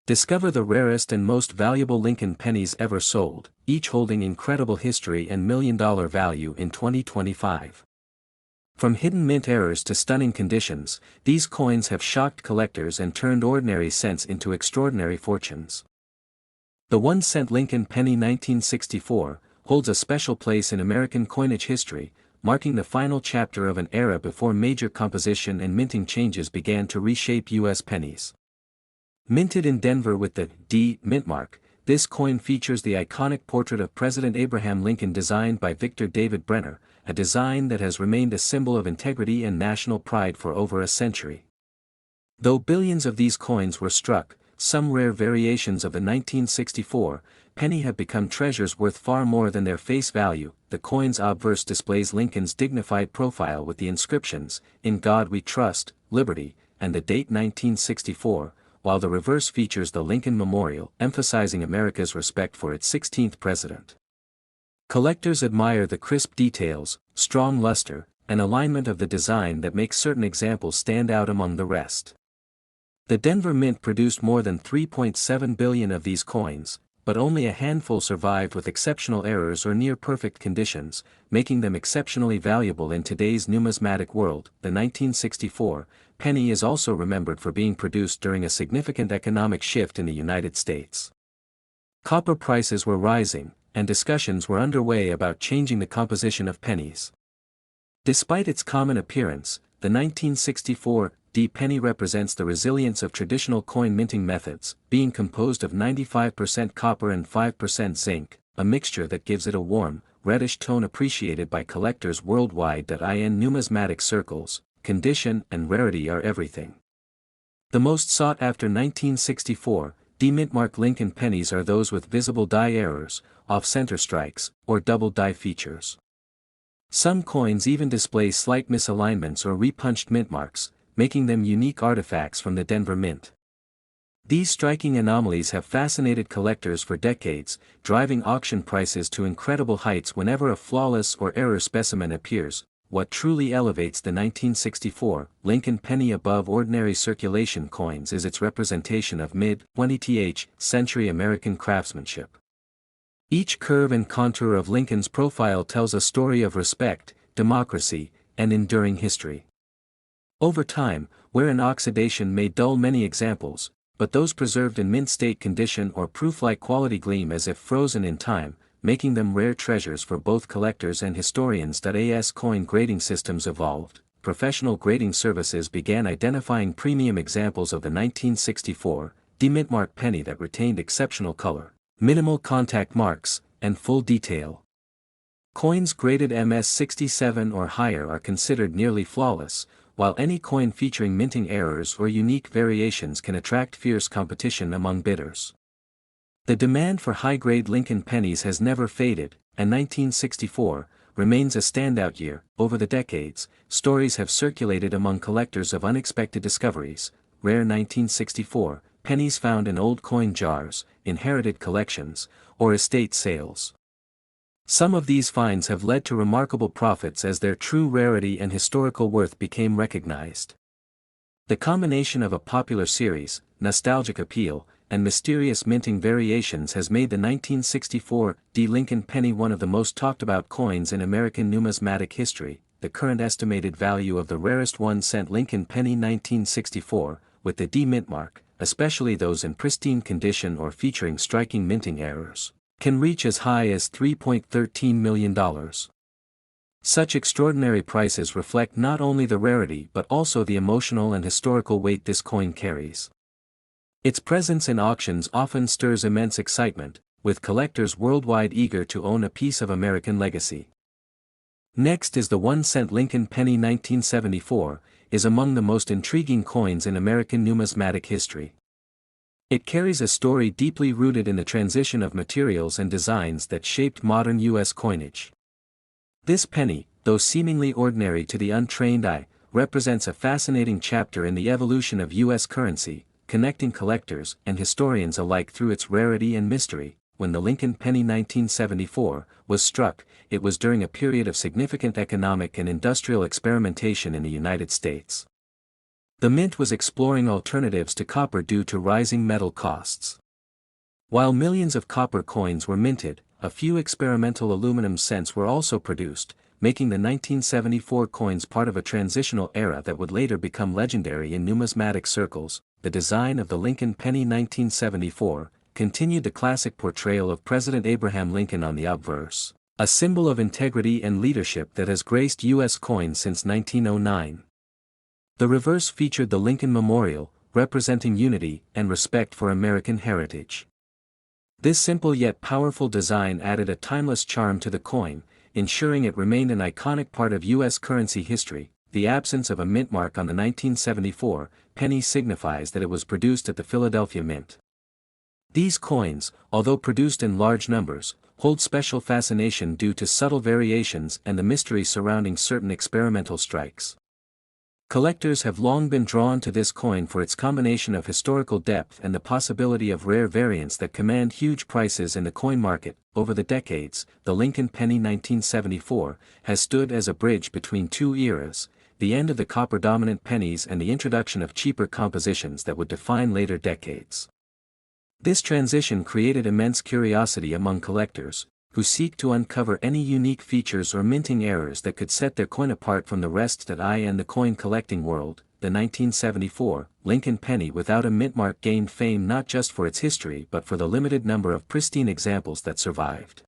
Discover the rarest and most valuable Lincoln pennies ever sold, each holding incredible history and million-dollar value in 2025. From hidden mint errors to stunning conditions, these coins have shocked collectors and turned ordinary cents into extraordinary fortunes. The 1-cent Lincoln penny 1964 holds a special place in American coinage history, marking the final chapter of an era before major composition and minting changes began to reshape U.S. pennies. Minted in Denver with the D mint mark, this coin features the iconic portrait of President Abraham Lincoln designed by Victor David Brenner, a design that has remained a symbol of integrity and national pride for over a century. Though billions of these coins were struck, some rare variations of the 1964 penny have become treasures worth far more than their face value. The coin's obverse displays Lincoln's dignified profile with the inscriptions, "In God We Trust," "Liberty," and the date 1964, while the reverse features the Lincoln Memorial, emphasizing America's respect for its 16th president. Collectors admire the crisp details, strong luster, and alignment of the design that makes certain examples stand out among the rest. The Denver Mint produced more than 3.7 billion of these coins, but only a handful survived with exceptional errors or near-perfect conditions, making them exceptionally valuable in today's numismatic world. The 1964 penny is also remembered for being produced during a significant economic shift in the United States. Copper prices were rising, and discussions were underway about changing the composition of pennies. Despite its common appearance, the 1964 D penny represents the resilience of traditional coin minting methods, being composed of 95% copper and 5% zinc, a mixture that gives it a warm, reddish tone appreciated by collectors worldwide. In numismatic circles, condition and rarity are everything. The most sought-after 1964 D mint-mark Lincoln pennies are those with visible die errors, off-center strikes, or double die features. Some coins even display slight misalignments or repunched mint marks, making them unique artifacts from the Denver Mint. These striking anomalies have fascinated collectors for decades, driving auction prices to incredible heights whenever a flawless or error specimen appears. What truly elevates the 1964 Lincoln penny above ordinary circulation coins is its representation of mid-20th century American craftsmanship. Each curve and contour of Lincoln's profile tells a story of respect, democracy, and enduring history. Over time, wear and oxidation may dull many examples, but those preserved in mint state condition or proof-like quality gleam as if frozen in time, making them rare treasures for both collectors and historians. As coin grading systems evolved, professional grading services began identifying premium examples of the 1964 D mint-mark penny that retained exceptional color, minimal contact marks, and full detail. Coins graded MS-67 or higher are considered nearly flawless, while any coin featuring minting errors or unique variations can attract fierce competition among bidders. The demand for high-grade Lincoln pennies has never faded, and 1964 remains a standout year. Over the decades, stories have circulated among collectors of unexpected discoveries, rare 1964 pennies found in old coin jars, inherited collections, or estate sales. Some of these finds have led to remarkable profits as their true rarity and historical worth became recognized. The combination of a popular series, nostalgic appeal, and mysterious minting variations has made the 1964 D Lincoln penny one of the most talked-about coins in American numismatic history. The current estimated value of the rarest 1-cent Lincoln penny 1964, with the D mint mark, especially those in pristine condition or featuring striking minting errors, can reach as high as $3.13 million. Such extraordinary prices reflect not only the rarity but also the emotional and historical weight this coin carries. Its presence in auctions often stirs immense excitement, with collectors worldwide eager to own a piece of American legacy. Next is the 1-cent Lincoln penny 1974, is among the most intriguing coins in American numismatic history. It carries a story deeply rooted in the transition of materials and designs that shaped modern U.S. coinage. This penny, though seemingly ordinary to the untrained eye, represents a fascinating chapter in the evolution of U.S. currency, connecting collectors and historians alike through its rarity and mystery. When the Lincoln penny 1974 was struck, it was during a period of significant economic and industrial experimentation in the United States. The mint was exploring alternatives to copper due to rising metal costs. While millions of copper coins were minted, a few experimental aluminum cents were also produced, making the 1974 coins part of a transitional era that would later become legendary in numismatic circles. The design of the Lincoln penny 1974 continued the classic portrayal of President Abraham Lincoln on the obverse, a symbol of integrity and leadership that has graced U.S. coins since 1909. The reverse featured the Lincoln Memorial, representing unity and respect for American heritage. This simple yet powerful design added a timeless charm to the coin, ensuring it remained an iconic part of U.S. currency history. The absence of a mint mark on the 1974 penny signifies that it was produced at the Philadelphia Mint. These coins, although produced in large numbers, hold special fascination due to subtle variations and the mystery surrounding certain experimental strikes. Collectors have long been drawn to this coin for its combination of historical depth and the possibility of rare variants that command huge prices in the coin market. Over the decades, the Lincoln penny 1974 has stood as a bridge between two eras, the end of the copper-dominant pennies and the introduction of cheaper compositions that would define later decades. This transition created immense curiosity among collectors, who seek to uncover any unique features or minting errors that could set their coin apart from the rest. In the coin collecting world, the 1974 Lincoln penny without a mint mark gained fame not just for its history but for the limited number of pristine examples that survived.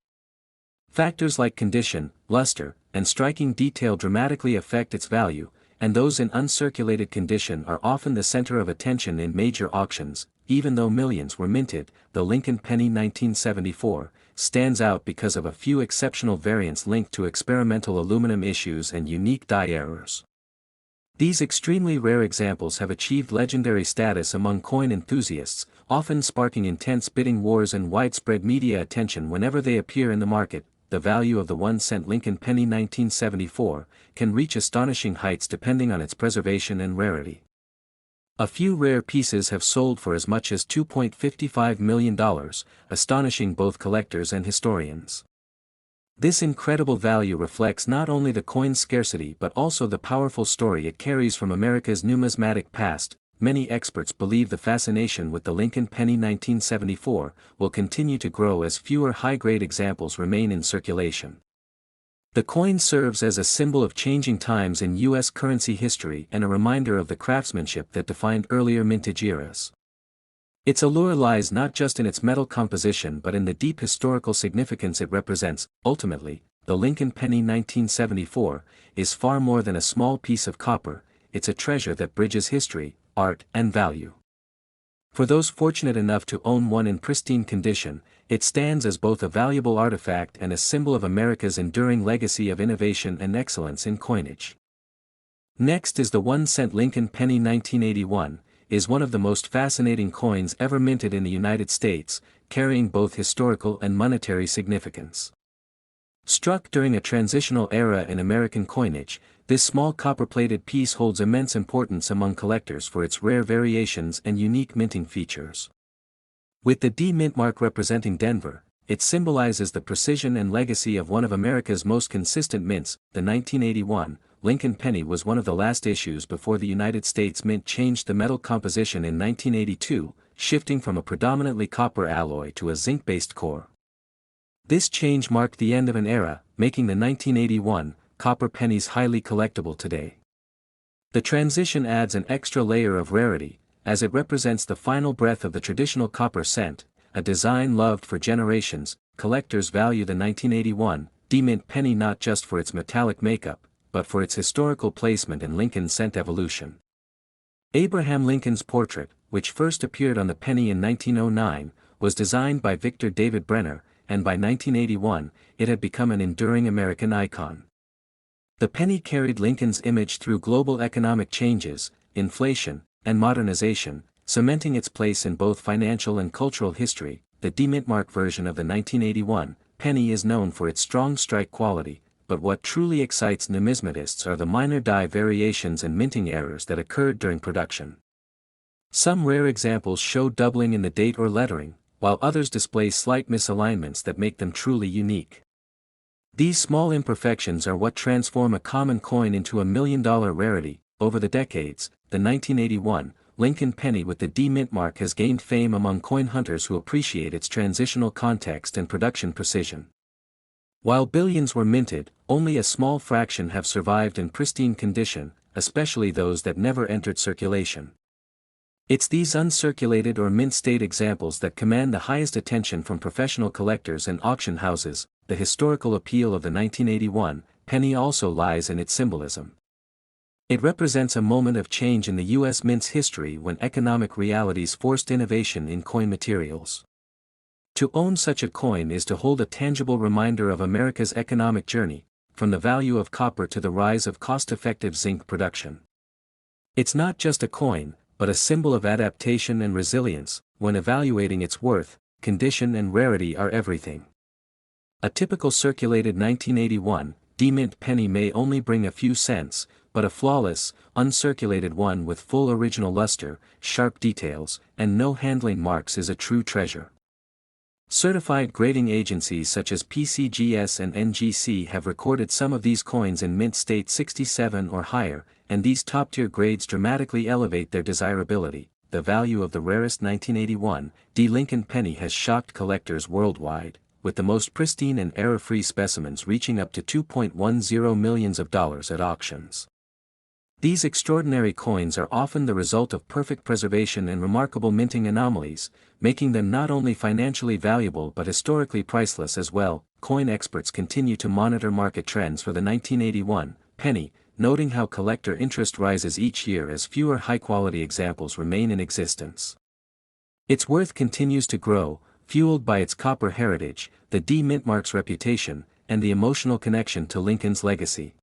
Factors like condition, luster, and striking detail dramatically affect its value, and those in uncirculated condition are often the center of attention in major auctions. Even though millions were minted, the Lincoln penny 1974 stands out because of a few exceptional variants linked to experimental aluminum issues and unique die errors. These extremely rare examples have achieved legendary status among coin enthusiasts, often sparking intense bidding wars and widespread media attention whenever they appear in the market. The value of the 1-cent Lincoln penny 1974 can reach astonishing heights depending on its preservation and rarity. A few rare pieces have sold for as much as $2.55 million, astonishing both collectors and historians. This incredible value reflects not only the coin's scarcity but also the powerful story it carries from America's numismatic past. Many experts believe the fascination with the Lincoln penny 1974 will continue to grow as fewer high-grade examples remain in circulation. The coin serves as a symbol of changing times in U.S. currency history and a reminder of the craftsmanship that defined earlier mintage eras. Its allure lies not just in its metal composition but in the deep historical significance it represents. Ultimately, the Lincoln penny 1974 is far more than a small piece of copper. It's a treasure that bridges history, art, and value. For those fortunate enough to own one in pristine condition, it stands as both a valuable artifact and a symbol of America's enduring legacy of innovation and excellence in coinage. Next is the 1-cent Lincoln penny 1981, is one of the most fascinating coins ever minted in the United States, carrying both historical and monetary significance. Struck during a transitional era in American coinage, this small copper-plated piece holds immense importance among collectors for its rare variations and unique minting features. With the D mint mark representing Denver, it symbolizes the precision and legacy of one of America's most consistent mints. The 1981 Lincoln penny was one of the last issues before the United States Mint changed the metal composition in 1982, shifting from a predominantly copper alloy to a zinc-based core. This change marked the end of an era, making the 1981 copper pennies highly collectible today. The transition adds an extra layer of rarity, as it represents the final breath of the traditional copper cent, a design loved for generations. Collectors value the 1981 D-mint penny not just for its metallic makeup, but for its historical placement in Lincoln's cent evolution. Abraham Lincoln's portrait, which first appeared on the penny in 1909, was designed by Victor David Brenner, and by 1981, it had become an enduring American icon. The penny carried Lincoln's image through global economic changes, inflation, and modernization, cementing its place in both financial and cultural history. The D-mint mark version of the 1981 penny is known for its strong strike quality, but what truly excites numismatists are the minor die variations and minting errors that occurred during production. Some rare examples show doubling in the date or lettering, while others display slight misalignments that make them truly unique. These small imperfections are what transform a common coin into a $1 million rarity. over the decades, the 1981 Lincoln penny with the D mint mark has gained fame among coin hunters who appreciate its transitional context and production precision. While billions were minted, only a small fraction have survived in pristine condition, especially those that never entered circulation. It's these uncirculated or mint-state examples that command the highest attention from professional collectors and auction houses. The historical appeal of the 1981 penny also lies in its symbolism. It represents a moment of change in the U.S. mint's history when economic realities forced innovation in coin materials. To own such a coin is to hold a tangible reminder of America's economic journey, from the value of copper to the rise of cost-effective zinc production. It's not just a coin, but a symbol of adaptation and resilience. When evaluating its worth, condition and rarity are everything. A typical circulated 1981 D-mint penny may only bring a few cents, but a flawless, uncirculated one with full original luster, sharp details, and no handling marks is a true treasure. Certified grading agencies such as PCGS and NGC have recorded some of these coins in mint state 67 or higher, and these top-tier grades dramatically elevate their desirability. The value of the rarest 1981 D Lincoln penny has shocked collectors worldwide, with the most pristine and error-free specimens reaching up to $2.10 million at auctions. These extraordinary coins are often the result of perfect preservation and remarkable minting anomalies, making them not only financially valuable but historically priceless as well. Coin experts continue to monitor market trends for the 1981 penny, noting how collector interest rises each year as fewer high-quality examples remain in existence. Its worth continues to grow, fueled by its copper heritage, the D mint mark's reputation, and the emotional connection to Lincoln's legacy.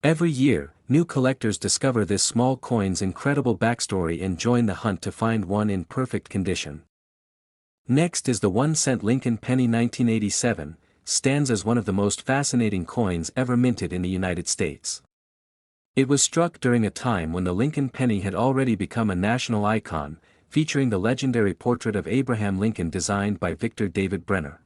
Every year, new collectors discover this small coin's incredible backstory and join the hunt to find one in perfect condition. Next is the 1-cent Lincoln penny 1987, stands as one of the most fascinating coins ever minted in the United States. It was struck during a time when the Lincoln penny had already become a national icon, featuring the legendary portrait of Abraham Lincoln designed by Victor David Brenner.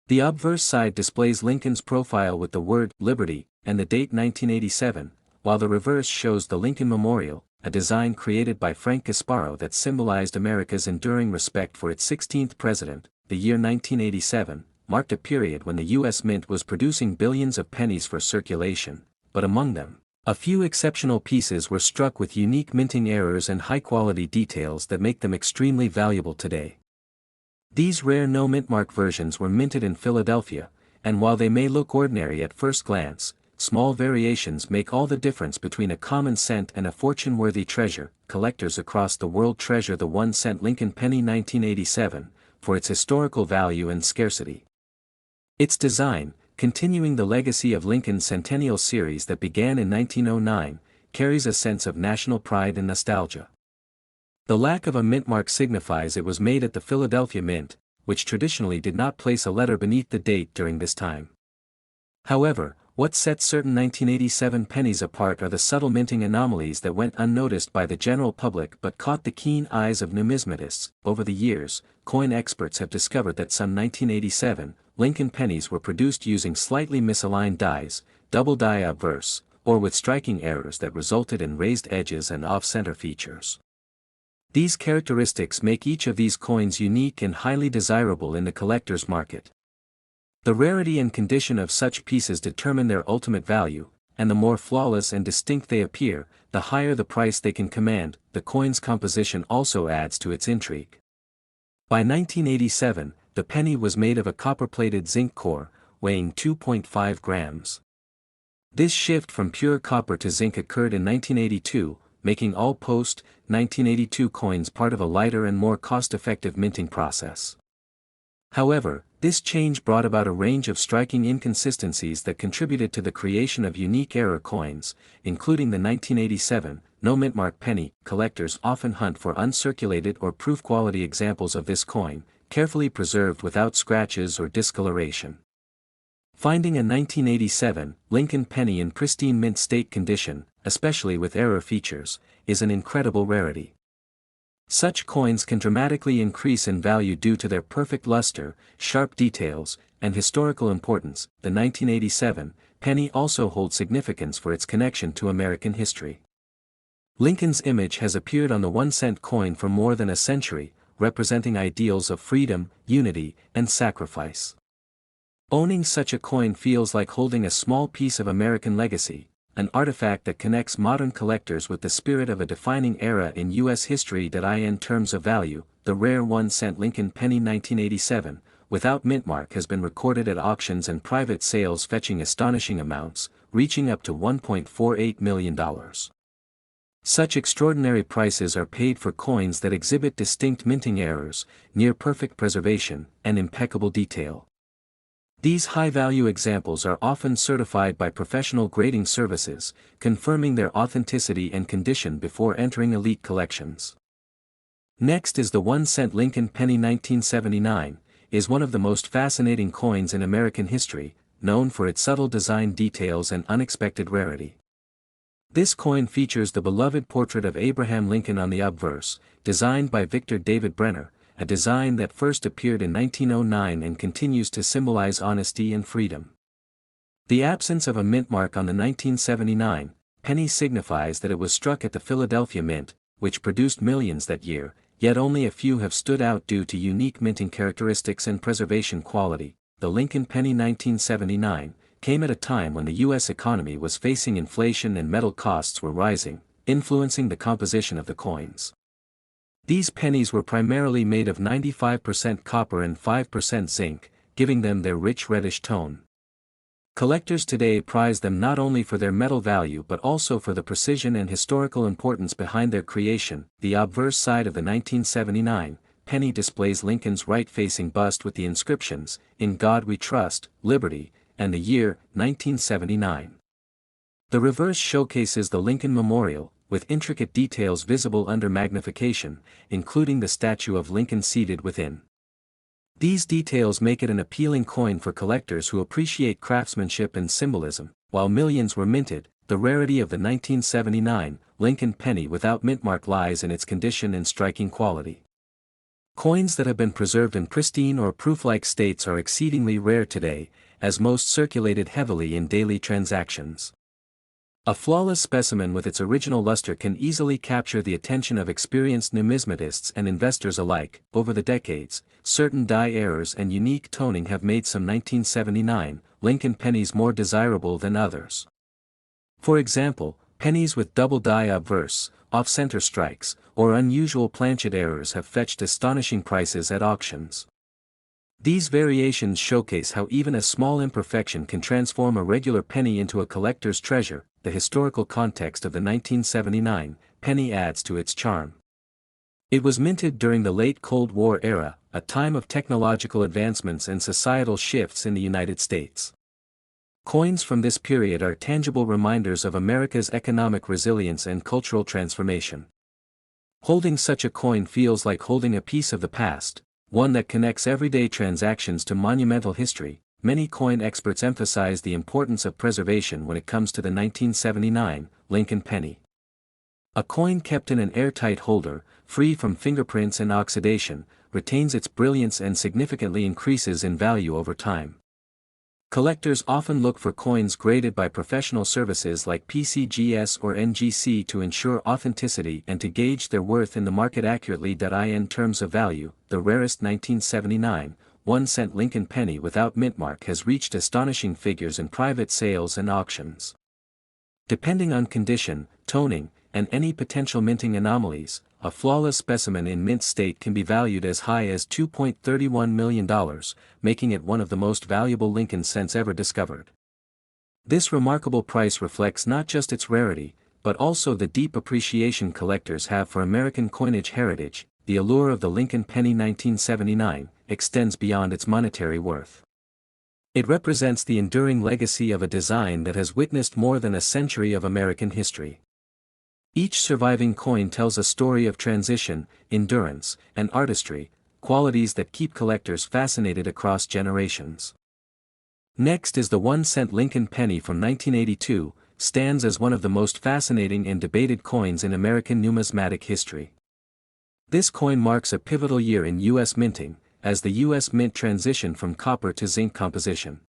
The obverse side displays Lincoln's profile with the word "Liberty" and the date 1987, while the reverse shows the Lincoln Memorial, a design created by Frank Gasparo that symbolized America's enduring respect for its 16th president. The year 1987 marked a period when the U.S. Mint was producing billions of pennies for circulation, but among them, a few exceptional pieces were struck with unique minting errors and high-quality details that make them extremely valuable today. These rare no-mint mark versions were minted in Philadelphia, and while they may look ordinary at first glance, small variations make all the difference between a common cent and a fortune-worthy treasure. Collectors across the world treasure the 1-cent Lincoln penny 1987, for its historical value and scarcity. Its design, continuing the legacy of Lincoln's Centennial series that began in 1909, carries a sense of national pride and nostalgia. The lack of a mint mark signifies it was made at the Philadelphia Mint, which traditionally did not place a letter beneath the date during this time. However, what sets certain 1987 pennies apart are the subtle minting anomalies that went unnoticed by the general public but caught the keen eyes of numismatists. Over the years, coin experts have discovered that some 1987 Lincoln pennies were produced using slightly misaligned dies, double die obverse, or with striking errors that resulted in raised edges and off-center features. These characteristics make each of these coins unique and highly desirable in the collector's market. The rarity and condition of such pieces determine their ultimate value, and the more flawless and distinct they appear, the higher the price they can command. The coin's composition also adds to its intrigue. By 1987, the penny was made of a copper-plated zinc core, weighing 2.5 grams. This shift from pure copper to zinc occurred in 1982, making all post-1982 coins part of a lighter and more cost-effective minting process. However, this change brought about a range of striking inconsistencies that contributed to the creation of unique error coins, including the 1987 no-mint mark penny. Collectors often hunt for uncirculated or proof-quality examples of this coin, carefully preserved without scratches or discoloration. Finding a 1987 Lincoln penny in pristine mint state condition, especially with error features, is an incredible rarity. Such coins can dramatically increase in value due to their perfect luster, sharp details, and historical importance. The 1987 penny also holds significance for its connection to American history. Lincoln's image has appeared on the 1-cent coin for more than a century, representing ideals of freedom, unity, and sacrifice. Owning such a coin feels like holding a small piece of American legacy, an artifact that connects modern collectors with the spirit of a defining era in U.S. history. In terms of value, the rare 1-cent Lincoln penny 1987, without mint mark, has been recorded at auctions and private sales fetching astonishing amounts, reaching up to $1.48 million. Such extraordinary prices are paid for coins that exhibit distinct minting errors, near-perfect preservation, and impeccable detail. These high-value examples are often certified by professional grading services, confirming their authenticity and condition before entering elite collections. Next is the 1-cent Lincoln penny 1979, is one of the most fascinating coins in American history, known for its subtle design details and unexpected rarity. This coin features the beloved portrait of Abraham Lincoln on the obverse, designed by Victor David Brenner, a design that first appeared in 1909 and continues to symbolize honesty and freedom. The absence of a mint mark on the 1979 penny signifies that it was struck at the Philadelphia Mint, which produced millions that year, yet only a few have stood out due to unique minting characteristics and preservation quality. The Lincoln penny 1979 came at a time when the U.S. economy was facing inflation and metal costs were rising, influencing the composition of the coins. These pennies were primarily made of 95% copper and 5% zinc, giving them their rich reddish tone. Collectors today prize them not only for their metal value but also for the precision and historical importance behind their creation. The obverse side of the 1979 penny displays Lincoln's right-facing bust with the inscriptions, "In God We Trust, Liberty," and the year, 1979. The reverse showcases the Lincoln Memorial, with intricate details visible under magnification, including the statue of Lincoln seated within. These details make it an appealing coin for collectors who appreciate craftsmanship and symbolism. While millions were minted, the rarity of the 1979 Lincoln penny without mint mark lies in its condition and striking quality. Coins that have been preserved in pristine or proof-like states are exceedingly rare today, as most circulated heavily in daily transactions. A flawless specimen with its original luster can easily capture the attention of experienced numismatists and investors alike. Over the decades, certain die errors and unique toning have made some 1979 Lincoln pennies more desirable than others. For example, pennies with double die obverse, off-center strikes, or unusual planchet errors have fetched astonishing prices at auctions. These variations showcase how even a small imperfection can transform a regular penny into a collector's treasure. The historical context of the 1979 penny adds to its charm. It was minted during the late Cold War era, a time of technological advancements and societal shifts in the United States. Coins from this period are tangible reminders of America's economic resilience and cultural transformation. Holding such a coin feels like holding a piece of the past, one that connects everyday transactions to monumental history. Many coin experts emphasize the importance of preservation when it comes to the 1979 Lincoln penny. A coin kept in an airtight holder, free from fingerprints and oxidation, retains its brilliance and significantly increases in value over time. Collectors often look for coins graded by professional services like PCGS or NGC to ensure authenticity and to gauge their worth in the market accurately. In terms of value, the rarest 1979 1-cent Lincoln penny without mint mark has reached astonishing figures in private sales and auctions. Depending on condition, toning, and any potential minting anomalies, a flawless specimen in mint state can be valued as high as $2.31 million, making it one of the most valuable Lincoln cents ever discovered. This remarkable price reflects not just its rarity, but also the deep appreciation collectors have for American coinage heritage. The allure of the Lincoln penny 1979 extends beyond its monetary worth. It represents the enduring legacy of a design that has witnessed more than a century of American history. Each surviving coin tells a story of transition, endurance, and artistry, qualities that keep collectors fascinated across generations. Next is the 1-cent Lincoln penny from 1982, stands as one of the most fascinating and debated coins in American numismatic history. This coin marks a pivotal year in U.S. minting, as the U.S. Mint transitioned from copper to zinc composition.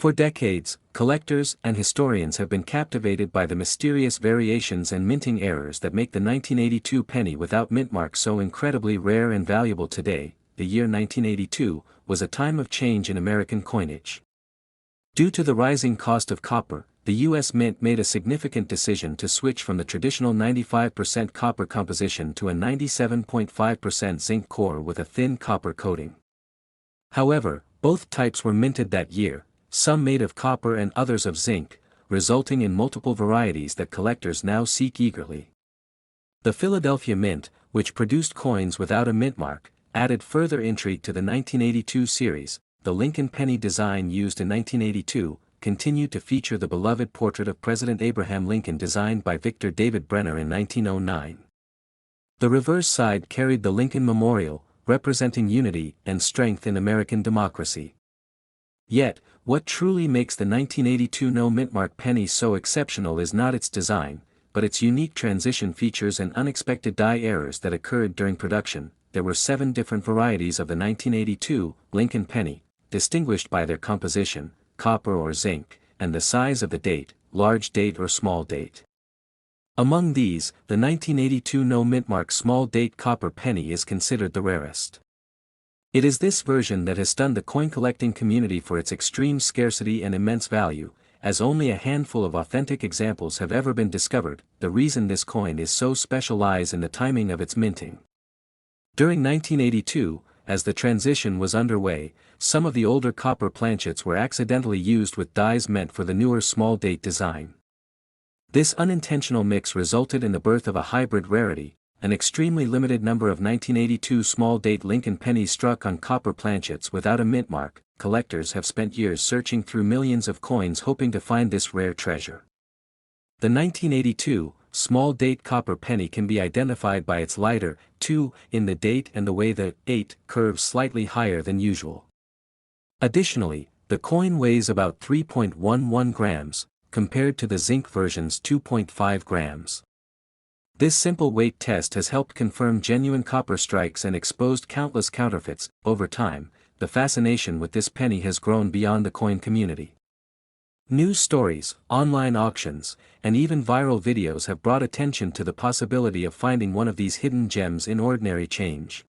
For decades, collectors and historians have been captivated by the mysterious variations and minting errors that make the 1982 penny without mint mark so incredibly rare and valuable today. The year 1982 was a time of change in American coinage. Due to the rising cost of copper, the U.S. Mint made a significant decision to switch from the traditional 95% copper composition to a 97.5% zinc core with a thin copper coating. However, both types were minted that year, some made of copper and others of zinc, resulting in multiple varieties that collectors now seek eagerly. The Philadelphia Mint, which produced coins without a mint mark, added further intrigue to the 1982 series. The Lincoln penny design used in 1982 continued to feature the beloved portrait of President Abraham Lincoln designed by Victor David Brenner in 1909. The reverse side carried the Lincoln Memorial, representing unity and strength in American democracy. Yet, what truly makes the 1982 no-mint-mark penny so exceptional is not its design, but its unique transition features and unexpected die errors that occurred during production. There were 7 different varieties of the 1982 Lincoln penny, distinguished by their composition, copper or zinc, and the size of the date, large date or small date. Among these, the 1982 no-mint-mark small date copper penny is considered the rarest. It is this version that has stunned the coin collecting community for its extreme scarcity and immense value, as only a handful of authentic examples have ever been discovered. The reason this coin is so special lies in the timing of its minting. During 1982, as the transition was underway, some of the older copper planchets were accidentally used with dies meant for the newer small date design. This unintentional mix resulted in the birth of a hybrid rarity, an extremely limited number of 1982 small-date Lincoln pennies struck on copper planchets without a mint mark. Collectors have spent years searching through millions of coins hoping to find this rare treasure. The 1982 small-date copper penny can be identified by its lighter 2 in the date and the way the 8 curves slightly higher than usual. Additionally, the coin weighs about 3.11 grams, compared to the zinc version's 2.5 grams. This simple weight test has helped confirm genuine copper strikes and exposed countless counterfeits. Over time, the fascination with this penny has grown beyond the coin community. News stories, online auctions, and even viral videos have brought attention to the possibility of finding one of these hidden gems in ordinary change.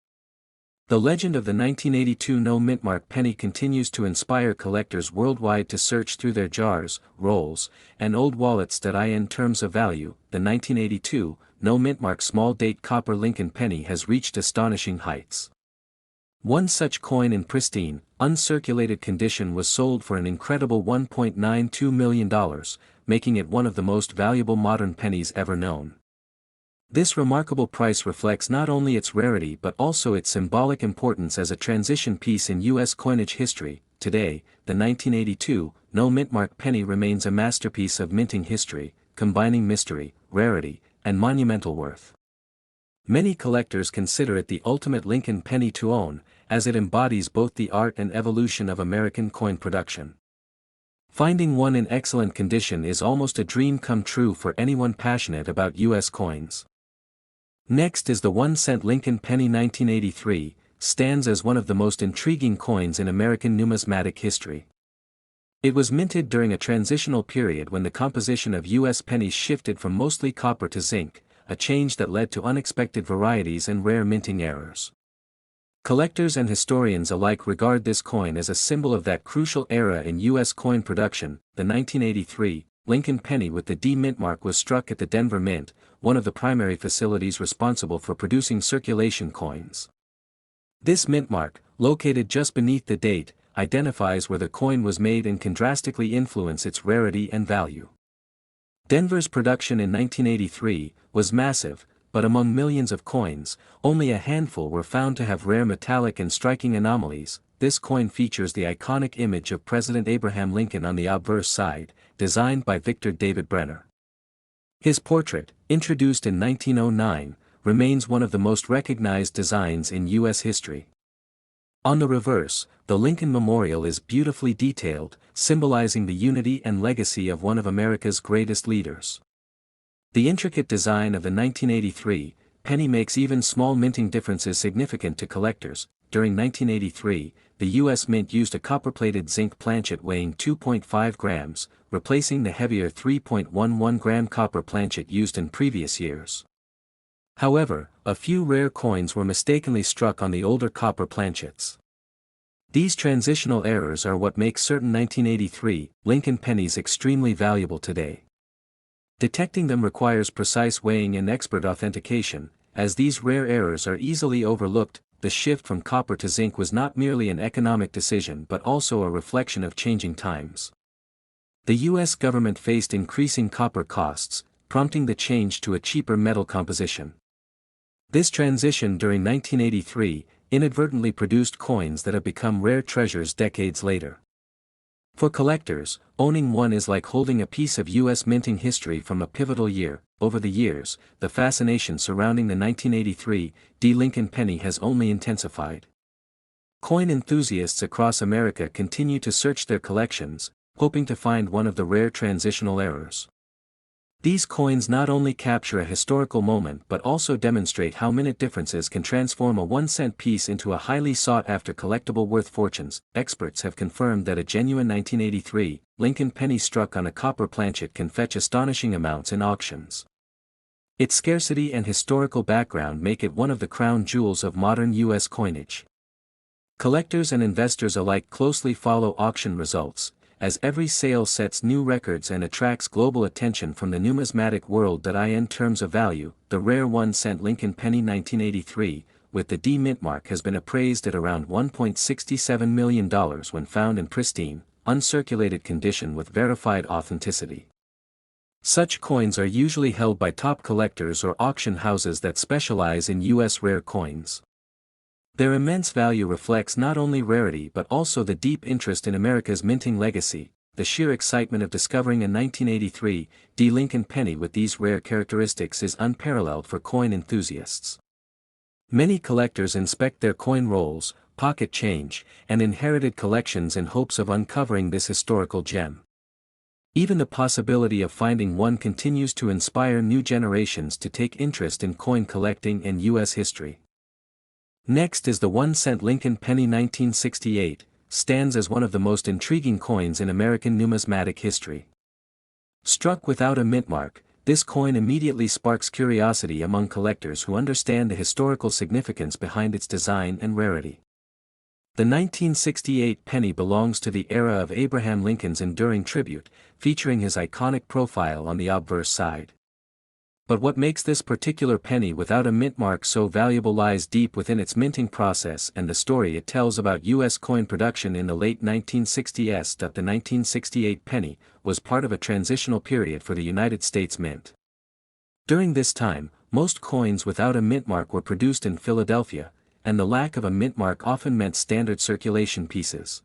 The legend of the 1982 no-mint-mark penny continues to inspire collectors worldwide to search through their jars, rolls, and old wallets in terms of value. The 1982 no-mint-mark small-date copper Lincoln penny has reached astonishing heights. One such coin in pristine, uncirculated condition was sold for an incredible $1.92 million, making it one of the most valuable modern pennies ever known. This remarkable price reflects not only its rarity but also its symbolic importance as a transition piece in U.S. coinage history. Today, the 1982 no-mint-mark penny remains a masterpiece of minting history, combining mystery, rarity, and monumental worth. Many collectors consider it the ultimate Lincoln penny to own, as it embodies both the art and evolution of American coin production. Finding one in excellent condition is almost a dream come true for anyone passionate about U.S. coins. Next is the 1-cent Lincoln penny. 1983 stands as one of the most intriguing coins in American numismatic history. It was minted during a transitional period when the composition of U.S. pennies shifted from mostly copper to zinc, a change that led to unexpected varieties and rare minting errors. Collectors and historians alike regard this coin as a symbol of that crucial era in U.S. coin production. The 1983 Lincoln penny with the D mint mark was struck at the Denver Mint, one of the primary facilities responsible for producing circulation coins. This mint mark, located just beneath the date, identifies where the coin was made and can drastically influence its rarity and value. Denver's production in 1983 was massive, but among millions of coins, only a handful were found to have rare metallic and striking anomalies. This coin features the iconic image of President Abraham Lincoln on the obverse side, designed by Victor David Brenner. His portrait, introduced in 1909, remains one of the most recognized designs in U.S. history. On the reverse, the Lincoln Memorial is beautifully detailed, symbolizing the unity and legacy of one of America's greatest leaders. The intricate design of the 1983 penny makes even small minting differences significant to collectors. during 1983, the U.S. Mint used a copper-plated zinc planchet weighing 2.5 grams, replacing the heavier 3.11-gram copper planchet used in previous years. However, a few rare coins were mistakenly struck on the older copper planchets. These transitional errors are what make certain 1983 Lincoln pennies extremely valuable today. Detecting them requires precise weighing and expert authentication. As these rare errors are easily overlooked, the shift from copper to zinc was not merely an economic decision but also a reflection of changing times. The U.S. government faced increasing copper costs, prompting the change to a cheaper metal composition. This transition during 1983 inadvertently produced coins that have become rare treasures decades later. For collectors, owning one is like holding a piece of U.S. minting history from a pivotal year. Over the years, the fascination surrounding the 1983 Lincoln penny has only intensified. Coin enthusiasts across America continue to search their collections, hoping to find one of the rare transitional errors. These coins not only capture a historical moment but also demonstrate how minute differences can transform a 1-cent piece into a highly sought-after collectible worth fortunes. Experts have confirmed that a genuine 1983 Lincoln penny struck on a copper planchet can fetch astonishing amounts in auctions. Its scarcity and historical background make it one of the crown jewels of modern U.S. coinage. Collectors and investors alike closely follow auction results, as every sale sets new records and attracts global attention from the numismatic world. In terms of value, the rare 1-cent Lincoln penny 1983, with the D mint mark, has been appraised at around $1.67 million when found in pristine, uncirculated condition with verified authenticity. Such coins are usually held by top collectors or auction houses that specialize in U.S. rare coins. Their immense value reflects not only rarity but also the deep interest in America's minting legacy. The sheer excitement of discovering a 1983 Lincoln penny with these rare characteristics is unparalleled for coin enthusiasts. Many collectors inspect their coin rolls, pocket change, and inherited collections in hopes of uncovering this historical gem. Even the possibility of finding one continues to inspire new generations to take interest in coin collecting and U.S. history. Next is the 1-cent Lincoln penny 1968, stands as one of the most intriguing coins in American numismatic history. Struck without a mint mark, this coin immediately sparks curiosity among collectors who understand the historical significance behind its design and rarity. The 1968 penny belongs to the era of Abraham Lincoln's enduring tribute, featuring his iconic profile on the obverse side. But what makes this particular penny without a mint mark so valuable lies deep within its minting process and the story it tells about U.S. coin production in the late 1960s. The 1968 penny was part of a transitional period for the United States Mint. During this time, most coins without a mint mark were produced in Philadelphia, and the lack of a mint mark often meant standard circulation pieces.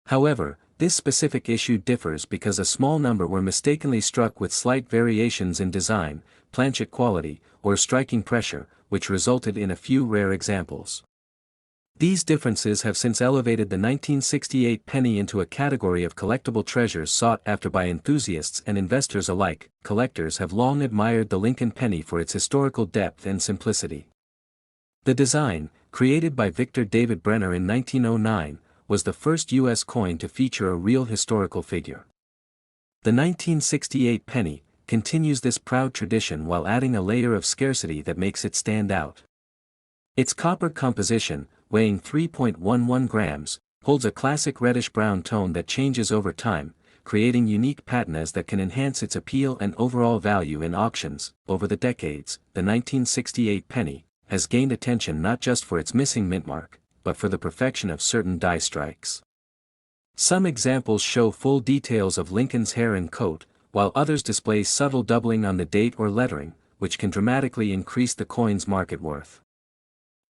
However, this specific issue differs because a small number were mistakenly struck with slight variations in design, planchet quality, or striking pressure, which resulted in a few rare examples. These differences have since elevated the 1968 penny into a category of collectible treasures sought after by enthusiasts and investors alike. Collectors have long admired the Lincoln penny for its historical depth and simplicity. The design, created by Victor David Brenner in 1909, was the first U.S. coin to feature a real historical figure. The 1968 penny continues this proud tradition while adding a layer of scarcity that makes it stand out. Its copper composition, weighing 3.11 grams, holds a classic reddish-brown tone that changes over time, creating unique patinas that can enhance its appeal and overall value in auctions. Over the decades, the 1968 penny has gained attention not just for its missing mint mark, but for the perfection of certain die strikes. Some examples show full details of Lincoln's hair and coat, while others display subtle doubling on the date or lettering, which can dramatically increase the coin's market worth.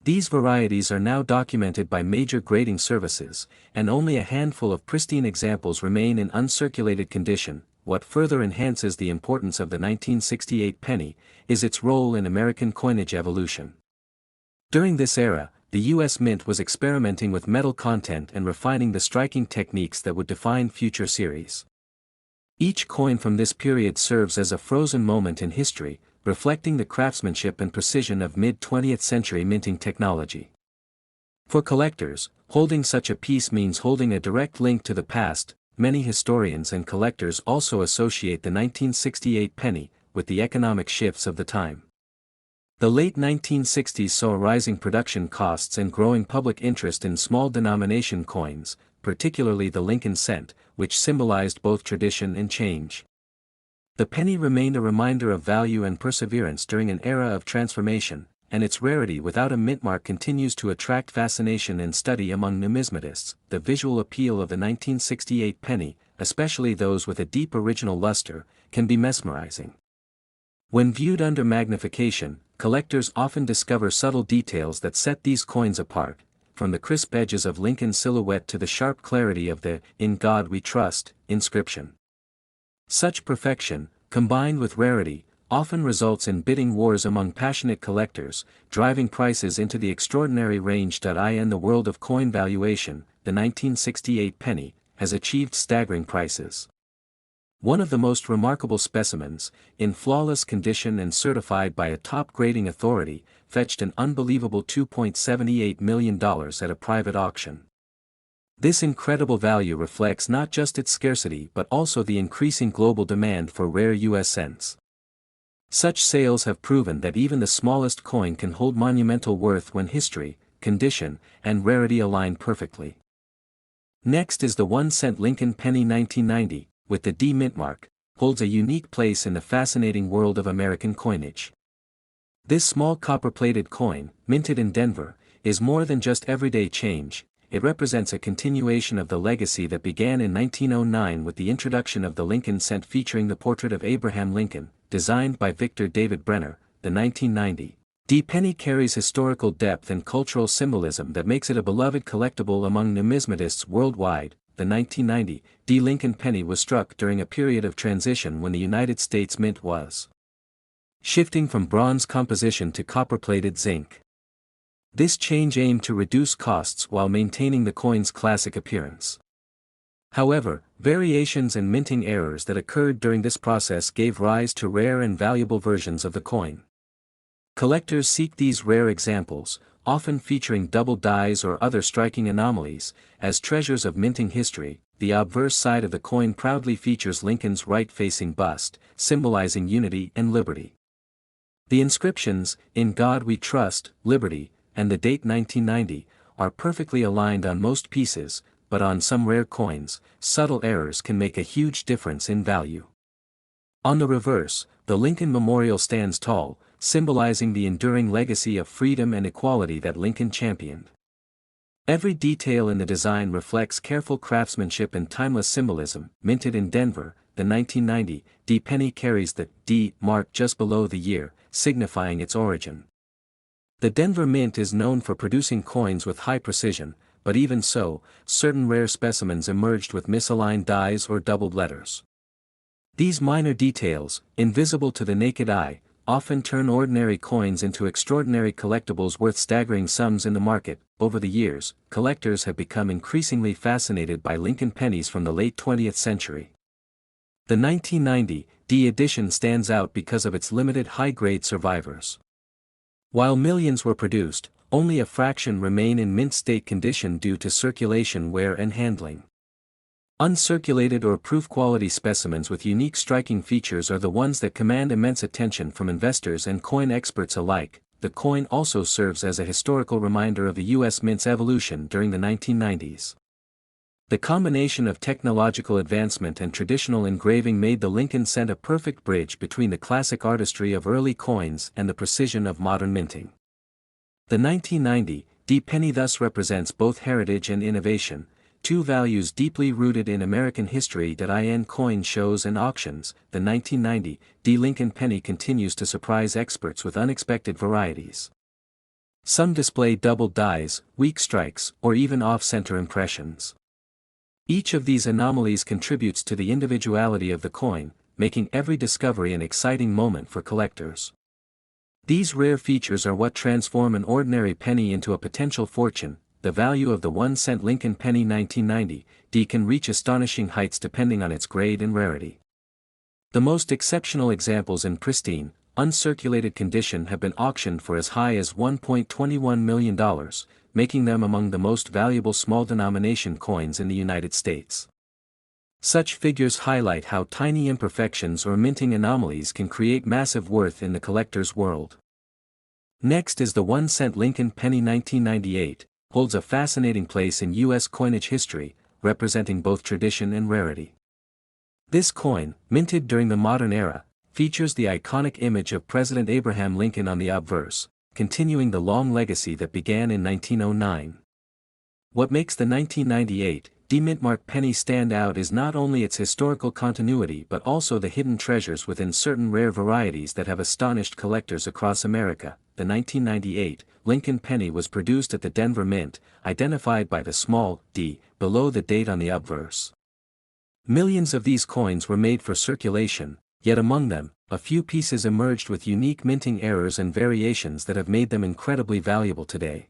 These varieties are now documented by major grading services, and only a handful of pristine examples remain in uncirculated condition. What further enhances the importance of the 1968 penny is its role in American coinage evolution. During this era, the U.S. Mint was experimenting with metal content and refining the striking techniques that would define future series. Each coin from this period serves as a frozen moment in history, reflecting the craftsmanship and precision of mid-20th century minting technology. For collectors, holding such a piece means holding a direct link to the past. Many historians and collectors also associate the 1968 penny with the economic shifts of the time. The late 1960s saw rising production costs and growing public interest in small denomination coins, particularly the Lincoln cent, which symbolized both tradition and change. The penny remained a reminder of value and perseverance during an era of transformation, and its rarity without a mint mark continues to attract fascination and study among numismatists. The visual appeal of the 1968 penny, especially those with a deep original luster, can be mesmerizing. When viewed under magnification, collectors often discover subtle details that set these coins apart, from the crisp edges of Lincoln's silhouette to the sharp clarity of the "In God We Trust" inscription. Such perfection, combined with rarity, often results in bidding wars among passionate collectors, driving prices into the extraordinary range. In the world of coin valuation, the 1968 penny has achieved staggering prices. One of the most remarkable specimens, in flawless condition and certified by a top grading authority, fetched an unbelievable $2.78 million at a private auction. This incredible value reflects not just its scarcity but also the increasing global demand for rare U.S. cents. Such sales have proven that even the smallest coin can hold monumental worth when history, condition, and rarity align perfectly. Next is the 1-cent Lincoln penny 1990, with the D mint mark, holds a unique place in the fascinating world of American coinage. This small copper-plated coin, minted in Denver, is more than just everyday change. It represents a continuation of the legacy that began in 1909 with the introduction of the Lincoln cent featuring the portrait of Abraham Lincoln, designed by Victor David Brenner. The 1990 D penny carries historical depth and cultural symbolism that makes it a beloved collectible among numismatists worldwide. The 1990 D Lincoln penny was struck during a period of transition when the United States Mint was shifting from bronze composition to copper-plated zinc. This change aimed to reduce costs while maintaining the coin's classic appearance. However, variations and minting errors that occurred during this process gave rise to rare and valuable versions of the coin. Collectors seek these rare examples, often featuring double dies or other striking anomalies, as treasures of minting history. The obverse side of the coin proudly features Lincoln's right-facing bust, symbolizing unity and liberty. The inscriptions, "In God We Trust, Liberty," and the date 1990, are perfectly aligned on most pieces, but on some rare coins, subtle errors can make a huge difference in value. On the reverse, the Lincoln Memorial stands tall, symbolizing the enduring legacy of freedom and equality that Lincoln championed. Every detail in the design reflects careful craftsmanship and timeless symbolism. Minted in Denver, the 1990 D penny carries the D mark just below the year, signifying its origin. The Denver Mint is known for producing coins with high precision, but even so, certain rare specimens emerged with misaligned dies or doubled letters. These minor details, invisible to the naked eye, often turn ordinary coins into extraordinary collectibles worth staggering sums in the market. Over the years, collectors have become increasingly fascinated by Lincoln pennies from the late 20th century. The 1990 D edition stands out because of its limited high-grade survivors. While millions were produced, only a fraction remain in mint state condition due to circulation wear and handling. Uncirculated or proof-quality specimens with unique striking features are the ones that command immense attention from investors and coin experts alike. The coin also serves as a historical reminder of the U.S. Mint's evolution during the 1990s. The combination of technological advancement and traditional engraving made the Lincoln cent a perfect bridge between the classic artistry of early coins and the precision of modern minting. The 1990 D penny thus represents both heritage and innovation, two values deeply rooted in American history. In coin shows and auctions, the 1990 D Lincoln penny continues to surprise experts with unexpected varieties. Some display double dies, weak strikes, or even off-center impressions. Each of these anomalies contributes to the individuality of the coin, making every discovery an exciting moment for collectors. These rare features are what transform an ordinary penny into a potential fortune. The value of the 1-cent Lincoln penny 1990 D can reach astonishing heights depending on its grade and rarity. The most exceptional examples in pristine, uncirculated condition have been auctioned for as high as $1.21 million, making them among the most valuable small-denomination coins in the United States. Such figures highlight how tiny imperfections or minting anomalies can create massive worth in the collector's world. Next is the 1-cent Lincoln penny 1998, holds a fascinating place in U.S. coinage history, representing both tradition and rarity. This coin, minted during the modern era, features the iconic image of President Abraham Lincoln on the obverse, continuing the long legacy that began in 1909. What makes the 1998 D-Mint-marked penny stand out is not only its historical continuity but also the hidden treasures within certain rare varieties that have astonished collectors across America. The 1998 Lincoln penny was produced at the Denver Mint, identified by the small d below the date on the obverse. Millions of these coins were made for circulation, yet among them, a few pieces emerged with unique minting errors and variations that have made them incredibly valuable today.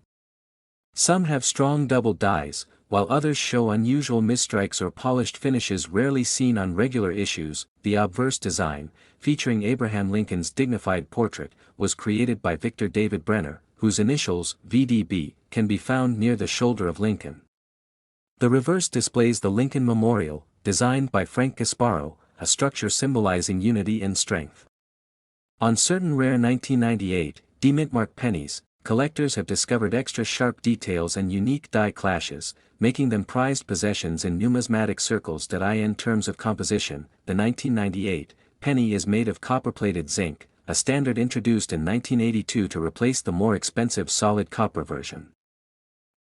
Some have strong double dyes, while others show unusual misstrikes or polished finishes rarely seen on regular issues. The obverse design, featuring Abraham Lincoln's dignified portrait, was created by Victor David Brenner, whose initials, VDB, can be found near the shoulder of Lincoln. The reverse displays the Lincoln Memorial, designed by Frank Gasparo, a structure symbolizing unity and strength. On certain rare 1998 D-Mint-marked pennies, collectors have discovered extra sharp details and unique die clashes, making them prized possessions in numismatic circles. In terms of composition, the 1998 penny is made of copper-plated zinc, a standard introduced in 1982 to replace the more expensive solid copper version.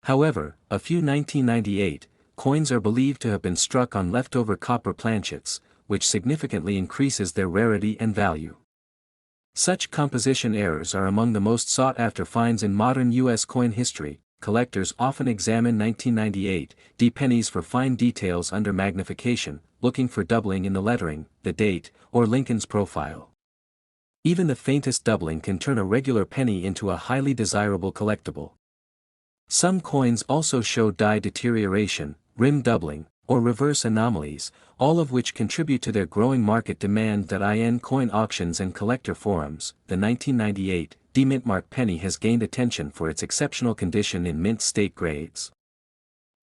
However, a few 1998 coins are believed to have been struck on leftover copper planchets, which significantly increases their rarity and value. Such composition errors are among the most sought-after finds in modern U.S. coin history. Collectors often examine 1998 D pennies for fine details under magnification, looking for doubling in the lettering, the date, or Lincoln's profile. Even the faintest doubling can turn a regular penny into a highly desirable collectible. Some coins also show die deterioration, rim doubling, or reverse anomalies, all of which contribute to their growing market demand. In coin auctions and collector forums, the 1998 D-Mint-marked penny has gained attention for its exceptional condition in mint state grades.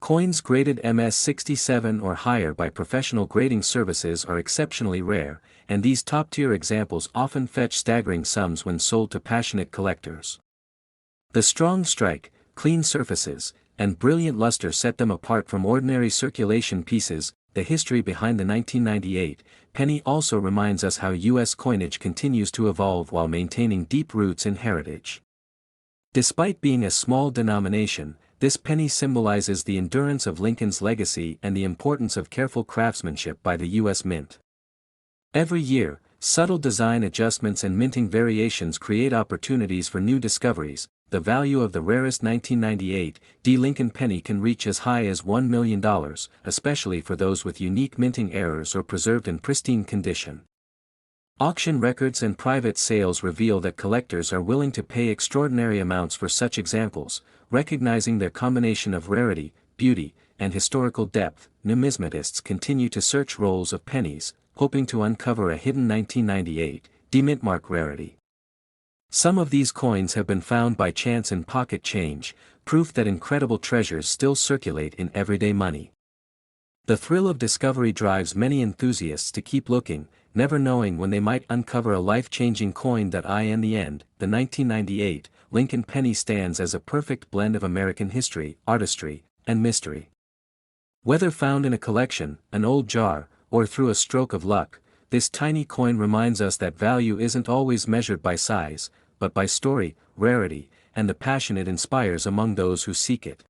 Coins graded MS67 or higher by professional grading services are exceptionally rare, and these top-tier examples often fetch staggering sums when sold to passionate collectors. The strong strike, clean surfaces, and brilliant luster set them apart from ordinary circulation pieces. The history behind the 1998 penny also reminds us how U.S. coinage continues to evolve while maintaining deep roots in heritage. Despite being a small denomination, this penny symbolizes the endurance of Lincoln's legacy and the importance of careful craftsmanship by the U.S. Mint. Every year, subtle design adjustments and minting variations create opportunities for new discoveries. The value of the rarest 1998 D Lincoln penny can reach as high as $1 million, especially for those with unique minting errors or preserved in pristine condition. Auction records and private sales reveal that collectors are willing to pay extraordinary amounts for such examples, recognizing their combination of rarity, beauty, and historical depth. Numismatists continue to search rolls of pennies, hoping to uncover a hidden 1998 D-Mint-mark rarity. Some of these coins have been found by chance in pocket change, proof that incredible treasures still circulate in everyday money. The thrill of discovery drives many enthusiasts to keep looking, never knowing when they might uncover a life-changing coin. In the end, the 1998 Lincoln penny stands as a perfect blend of American history, artistry, and mystery. Whether found in a collection, an old jar, or through a stroke of luck, this tiny coin reminds us that value isn't always measured by size, but by story, rarity, and the passion it inspires among those who seek it.